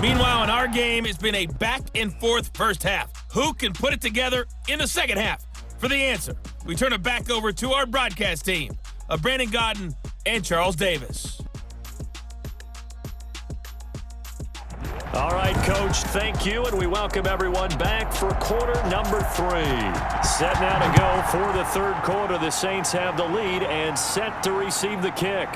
Meanwhile, in our game, it's been a back-and-forth first half. Who can put it together in the second half? For the answer, we turn it back over to our broadcast team of Brandon Gaudin and Charles Davis. All right, Coach, thank you, and we welcome everyone back for quarter number 3. Set now to go for the third quarter. The Saints have the lead and set to receive the kick.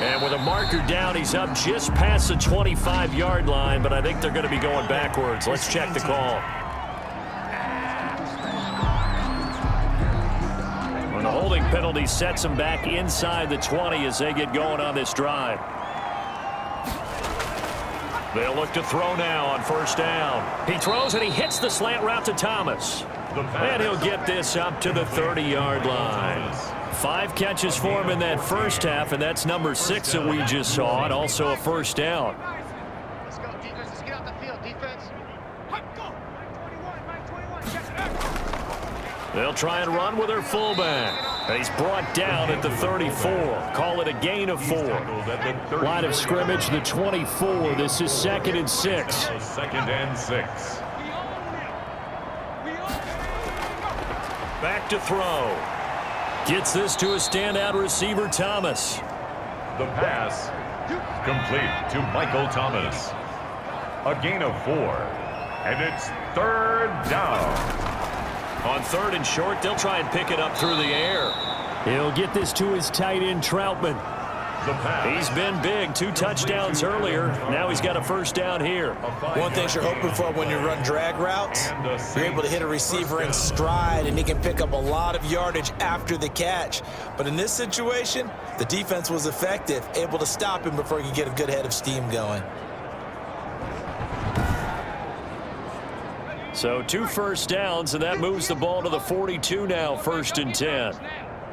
And with a marker down, he's up just past the 25-yard line, but I think they're going to be going backwards. Let's check the call. And the holding penalty sets them back inside the 20 as they get going on this drive. They'll look to throw now on first down. He throws and he hits the slant route to Thomas. The pass. And he'll get this up to the 30-yard line. 5 catches for him in that first half, and that's number 6 that we just saw, and also a first down. Let's go, defense. Let's get out the field, defense. They'll try and run with their fullback. He's brought down at the 34. Call it a gain of 4. Line of scrimmage, the 24. This is 2nd and 6. 2nd and 6. Back to throw. Gets this to a standout receiver, Thomas. The pass complete to Michael Thomas. A gain of 4. And it's 3rd down. On 3rd and short, they'll try and pick it up through the air. He'll get this to his tight end, Troutman. The pass. He's been big. 2 touchdowns earlier. Now he's got a first down here. One thing you're hoping for when you run drag routes, you're able to hit a receiver in stride, and he can pick up a lot of yardage after the catch. But in this situation, the defense was effective, able to stop him before he could get a good head of steam going. So 2 first downs, and that moves the ball to the 42 now, 1st and 10.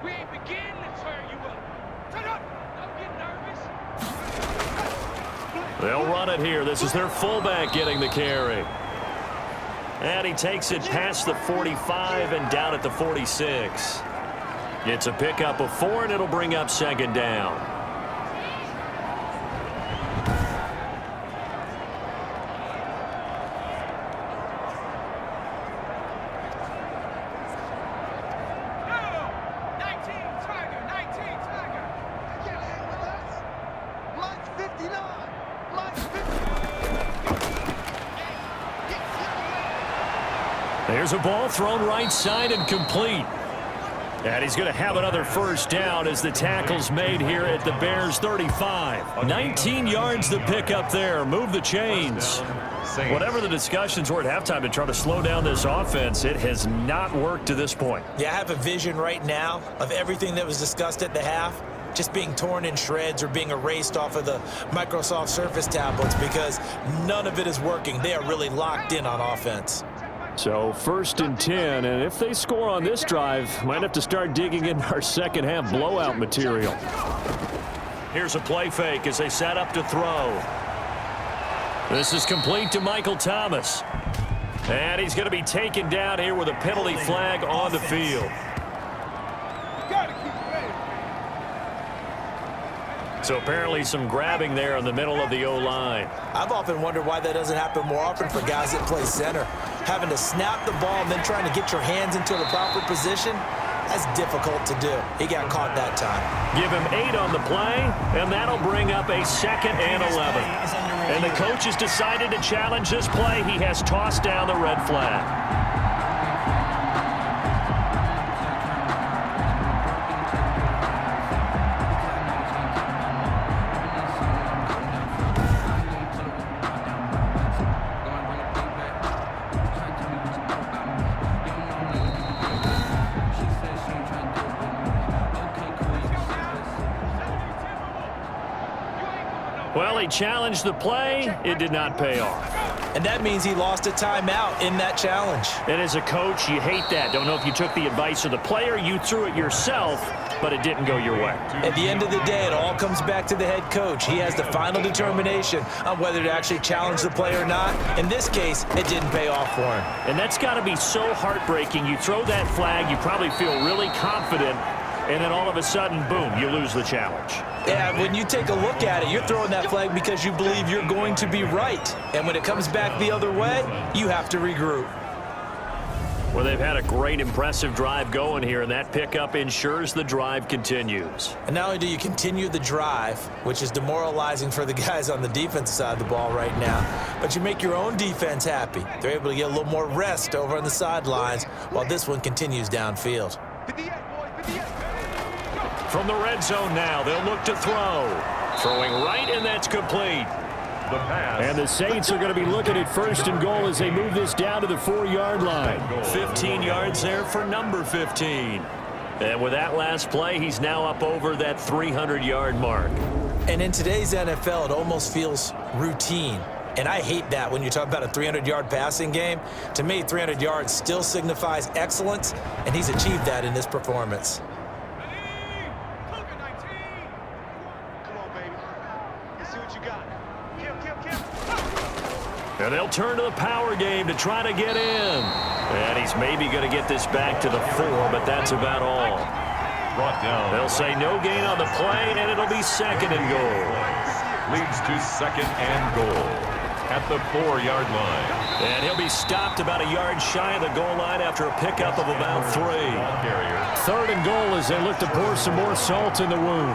We ain't beginning to turn you up. Turn up. Don't get nervous. They'll run it here. This is their fullback getting the carry. And he takes it past the 45 and down at the 46. It's a pickup of 4, and it'll bring up 2nd down. There's a ball thrown right side and complete. And he's going to have another first down as the tackle's made here at the Bears 35. 19 yards to pick up there. Move the chains. Whatever the discussions were at halftime to try to slow down this offense, it has not worked to this point. Yeah, I have a vision right now of everything that was discussed at the half just being torn in shreds or being erased off of the Microsoft Surface tablets because none of it is working. They are really locked in on offense. So 1st and 10, and if they score on this drive, might have to start digging in our second half blowout material. Here's a play fake as they set up to throw. This is complete to Michael Thomas. And he's going to be taken down here with a penalty flag on the field. So apparently some grabbing there in the middle of the O-line. I've often wondered why that doesn't happen more often for guys that play center. Having to snap the ball and then trying to get your hands into the proper position, that's difficult to do. He got caught that time. Give him 8 on the play, and that'll bring up a 2nd and 11. And the coach has decided to challenge this play. He has tossed down the red flag. Well, he challenged the play. It did not pay off. And that means he lost a timeout in that challenge. And as a coach, you hate that. Don't know if you took the advice of the player, you threw it yourself, but it didn't go your way. At the end of the day, it all comes back to the head coach. He has the final determination on whether to actually challenge the play or not. In this case, it didn't pay off for him. And that's got to be so heartbreaking. You throw that flag, you probably feel really confident, and then all of a sudden, boom, you lose the challenge. Yeah, when you take a look at it, you're throwing that flag because you believe you're going to be right. And when it comes back the other way, you have to regroup. Well, they've had a great, impressive drive going here, and that pickup ensures the drive continues. And not only do you continue the drive, which is demoralizing for the guys on the defensive side of the ball right now, but you make your own defense happy. They're able to get a little more rest over on the sidelines while this one continues downfield. From the red zone now, they'll look to throw. Throwing right, and that's complete. The pass. And the Saints are going to be looking at 1st and goal as they move this down to the 4-yard line. 15 yards there for number 15. And with that last play, he's now up over that 300-yard mark. And in today's NFL, it almost feels routine. And I hate that when you talk about a 300-yard passing game. To me, 300 yards still signifies excellence, and he's achieved that in this performance. And they'll turn to the power game to try to get in. And he's maybe going to get this back to the 4, but that's about all. Brought down. They'll say no gain on the play, and it'll be 2nd and goal. Leads to 2nd and goal at the 4-yard line. And he'll be stopped about a yard shy of the goal line after a pickup of about 3. 3rd and goal as they look to pour some more salt in the wound.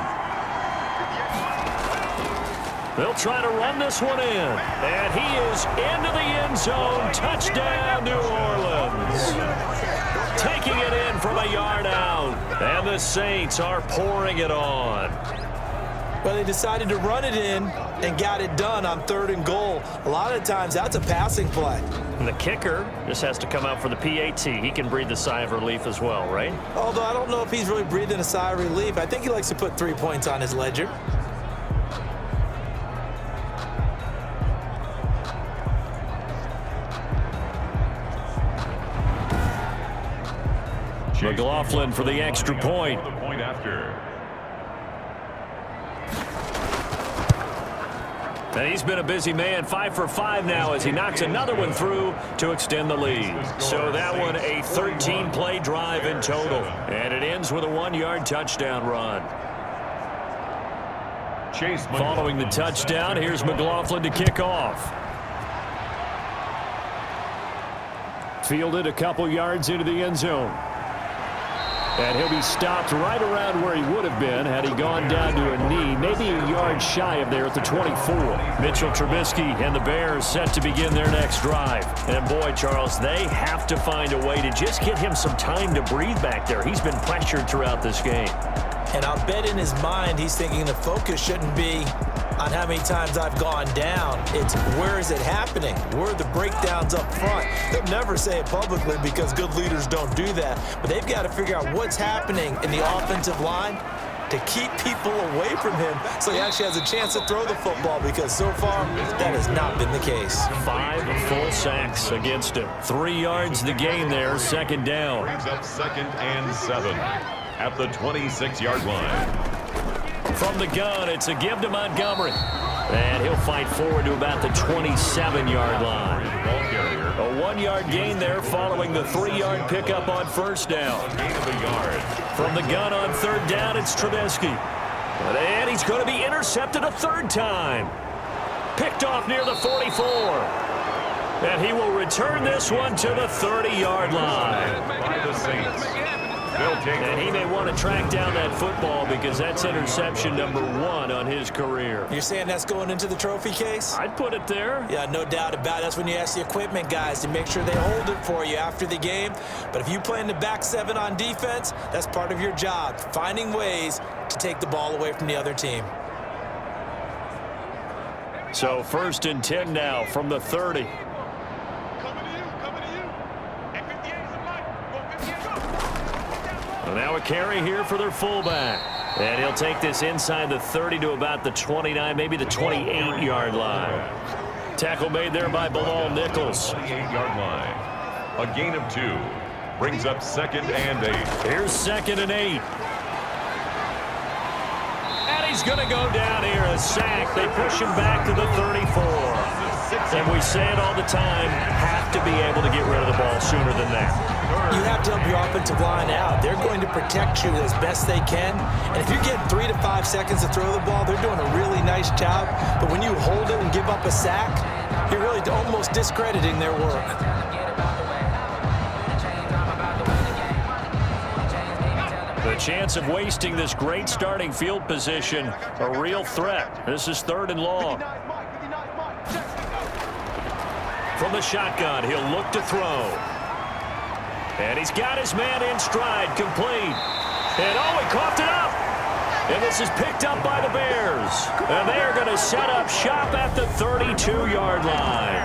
They'll try to run this one in. And he is into the end zone. Touchdown, New Orleans. Taking it in from a yard out. And the Saints are pouring it on. Well, they decided to run it in and got it done on 3rd and goal. A lot of times, that's a passing play. And the kicker just has to come out for the PAT. He can breathe a sigh of relief as well, right? Although I don't know if he's really breathing a sigh of relief. I think he likes to put 3 points on his ledger. McLaughlin for the extra point. The point after. And he's been a busy man, 5 for 5 now as he knocks another one through to extend the lead. So that one a 13-play drive in total. And it ends with a 1-yard touchdown run. Chase Following the touchdown, here's McLaughlin to kick off. Fielded a couple yards into the end zone. And he'll be stopped right around where he would have been had he gone down to a knee, maybe a yard shy of there at the 24. Mitchell Trubisky and the Bears set to begin their next drive. And boy, Charles, they have to find a way to just get him some time to breathe back there. He's been pressured throughout this game. And I'll bet in his mind he's thinking the focus shouldn't be on how many times I've gone down. It's where is it happening? Where are the breakdowns up front? They'll never say it publicly because good leaders don't do that. But they've got to figure out what's happening in the offensive line to keep people away from him so he actually has a chance to throw the football, because so far that has not been the case. 5 full sacks against him. 3 yards the gain there, 2nd down. Brings up 2nd and 7 at the 26-yard line. From the gun, it's a give to Montgomery. And he'll fight forward to about the 27-yard line. Ball carrier. A 1-yard gain there following the 3-yard pickup on 1st down. Gain of a yard. From the gun on 3rd down, it's Trubisky. And he's going to be intercepted a 3rd time. Picked off near the 44. And he will return this one to the 30-yard line. By the Saints. And he may want to track down that football because that's interception number 1 on his career. You're saying that's going into the trophy case? I'd put it there. Yeah, no doubt about it. That's when you ask the equipment guys to make sure they hold it for you after the game. But if you play in the back 7 on defense, that's part of your job, finding ways to take the ball away from the other team. So 1st and 10 now from the 30. Now a carry here for their fullback. And he'll take this inside the 30 to about the 29, maybe the 28-yard line. Tackle made there by Bilal Nichols. 28-yard line. A gain of 2. Brings up 2nd and 8. Here's 2nd and 8. And he's going to go down here, a sack. They push him back to the 34. And we say it all the time, have to be able to get rid of the ball sooner than that. You have to help your offensive line out. They're going to protect you as best they can. And if you're getting 3 to 5 seconds to throw the ball, they're doing a really nice job. But when you hold it and give up a sack, you're really almost discrediting their work. The chance of wasting this great starting field position, a real threat. This is 3rd and long. From the shotgun, he'll look to throw. And he's got his man in stride, complete. And oh, he coughed it up. And this is picked up by the Bears. And they are going to set up shop at the 32-yard line.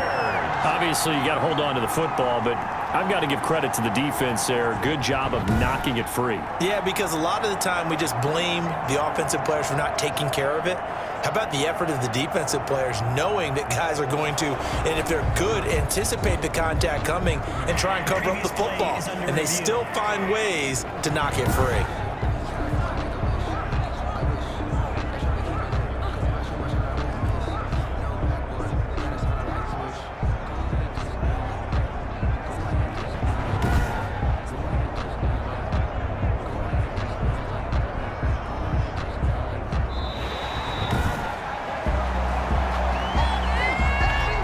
Obviously, you got to hold on to the football, but I've got to give credit to the defense there. Good job of knocking it free. Yeah, because a lot of the time we just blame the offensive players for not taking care of it. How about the effort of the defensive players knowing that guys are going to, and if they're good, anticipate the contact coming and try and cover up the football. And they still find ways to knock it free.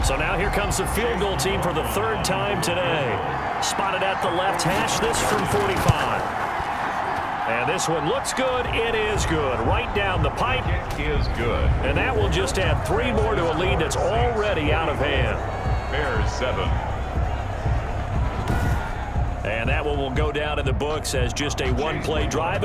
So now here comes the field goal team for the third time today. Spotted at the left hash, this from 45. And this one looks good. It is good. Right down the pipe. It is good. And that will just add 3 more to a lead that's already out of hand. Bears 7. And that one will go down in the books as just a one-play drive.